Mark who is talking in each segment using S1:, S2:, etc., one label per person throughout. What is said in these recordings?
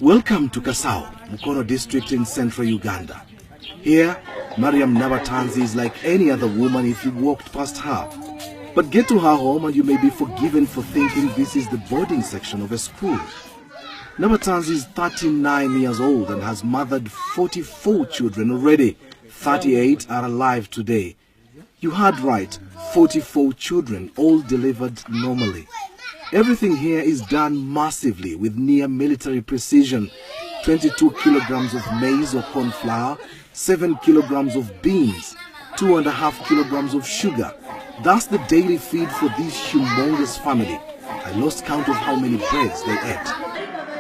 S1: Welcome to Kasao, Mukono district in central Uganda. Here, Mariam Nabatanzi is like any other woman if you walked past her. But get to her home and you may be forgiven for thinking this is the boarding section of a school. Nabatanzi is 39 years old and has mothered 44 children already. 38 are alive today. You heard right, 44 children, all delivered normally. Everything here is done massively with near military precision. 22 kilograms of maize or corn flour, 7 kilograms of beans, 2.5 kilograms of sugar. That's the daily feed for this humongous family. I lost count of how many breads they ate.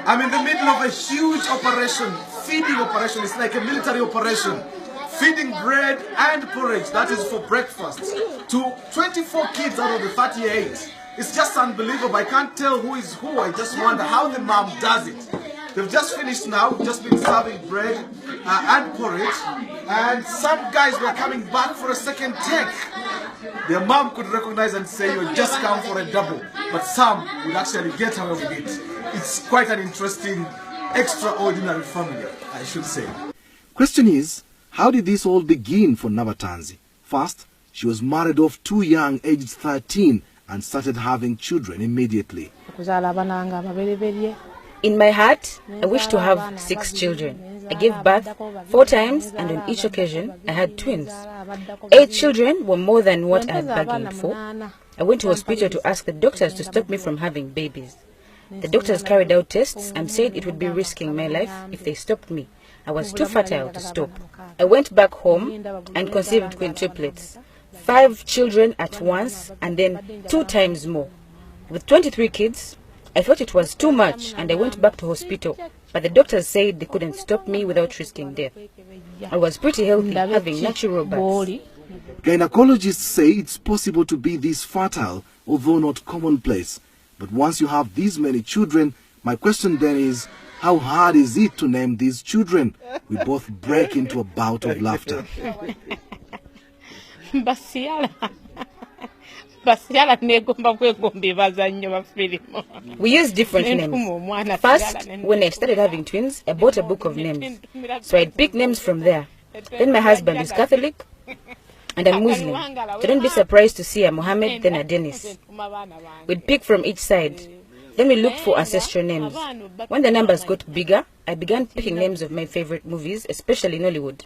S2: I'm in the middle of a huge operation, feeding operation. It's like a military operation. Feeding bread and porridge, that is for breakfast, to 24 kids out of the 38. It's just unbelievable. I can't tell who is who. I just wonder how the mom does it. They've just finished now, just been serving bread and porridge, and some guys were coming back for a second take. Their mom could recognize and say, you just come for a double, but some would actually get away with it. It's quite an interesting, extraordinary family, I should say.
S1: Question is, how did this all begin for Nabatanzi? First, she was married off too young, aged 13, and started having children immediately.
S3: In my heart, I wish to have 6 children. I gave birth 4 times, and on each occasion, I had twins. 8 children were more than what I had bargained for. I went to hospital to ask the doctors to stop me from having babies. The doctors carried out tests and said it would be risking my life if they stopped me. I was too fertile to stop. I went back home and conceived quintuplets. 5 children at once and then 2 times more. With 23 kids, I thought it was too much and I went back to hospital, but the doctors said they couldn't stop me without risking death. I was pretty healthy, having natural births.
S1: Gynecologists say it's possible to be this fertile, although not commonplace. But once you have these many children, my question then is, how hard is it to name these children? We both break into a bout of laughter.
S3: We use different names. First, when I started having twins, I bought a book of names. So I'd pick names from there. Then my husband is Catholic and I'm Muslim. So don't be surprised to see a Mohammed, then a Dennis. We'd pick from each side. Then we looked for ancestral names. When the numbers got bigger, I began picking names of my favorite movies, especially Nollywood.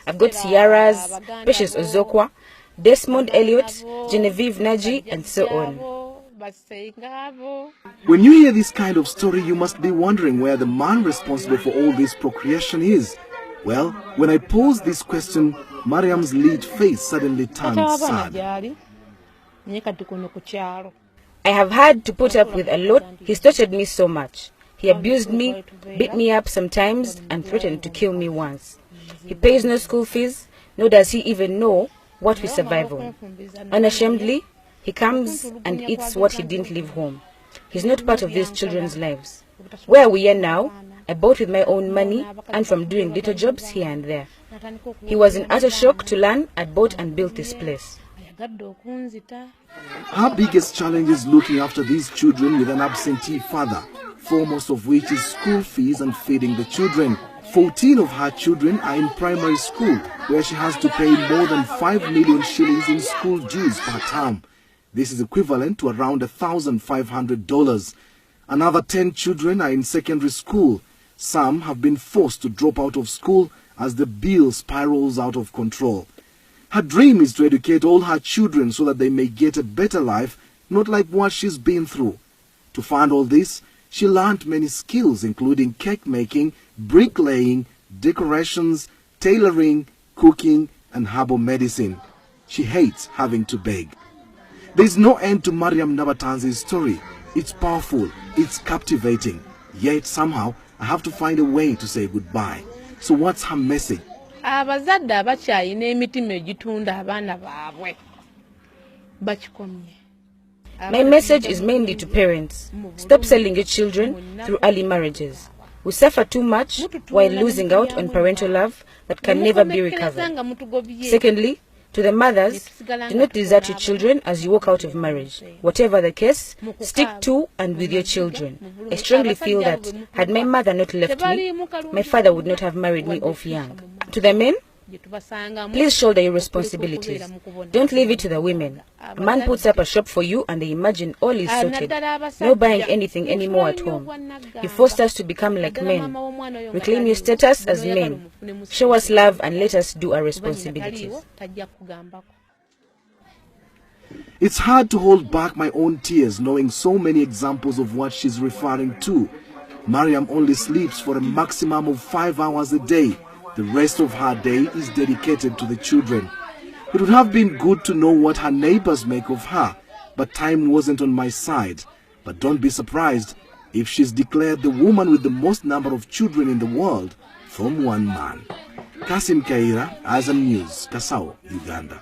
S3: I've got Ciara's, Precious Ozokwa, Desmond Elliot, Genevieve Naji, and so on.
S1: When you hear this kind of story, you must be wondering where the man responsible for all this procreation is. Well, when I posed this question, Mariam's lead face suddenly turned sad.
S3: I have had to put up with a lot. He's tortured me so much. He abused me, beat me up sometimes, and threatened to kill me once. He pays no school fees, nor does he even know what we survive on. Unashamedly, he comes and eats what he didn't leave home. He's not part of these children's lives. Where we are now, I bought with my own money and from doing little jobs here and there. He was in utter shock to learn I bought and built this place.
S1: Her biggest challenge is looking after these children with an absentee father, foremost of which is school fees and feeding the children. 14 of her children are in primary school, where she has to pay more than 5 million shillings in school dues per term. This is equivalent to around $1,500. Another 10 children are in secondary school. Some have been forced to drop out of school as the bill spirals out of control. Her dream is to educate all her children so that they may get a better life, not like what she's been through. To fund all this, she learned many skills including cake making, bricklaying, decorations, tailoring, cooking, and herbal medicine. She hates having to beg. There is no end to Mariam Nabatanzi's story. It's powerful, it's captivating. Yet somehow, I have to find a way to say goodbye. So what's her message?
S3: My message is mainly to parents. Stop selling your children through early marriages. We suffer too much while losing out on parental love that can never be recovered. Secondly, To the mothers, do not desert your children as you walk out of marriage. Whatever the case, stick to and with your children. I strongly feel that had my mother not left me, my father would not have married me off young. To the men, please shoulder your responsibilities. Don't leave it to the women. A man puts up a shop for you and they imagine all is sorted. No buying anything anymore at home. You forced us to become like men. Reclaim your status as men. Show us love and let us do our responsibilities.
S1: It's hard to hold back my own tears knowing so many examples of what she's referring to. Mariam only sleeps for a maximum of 5 hours a day. The rest of her day is dedicated to the children. It would have been good to know what her neighbors make of her, but time wasn't on my side. But don't be surprised if she's declared the woman with the most number of children in the world from one man. Kasim Kaira, Azam News, Kasao, Uganda.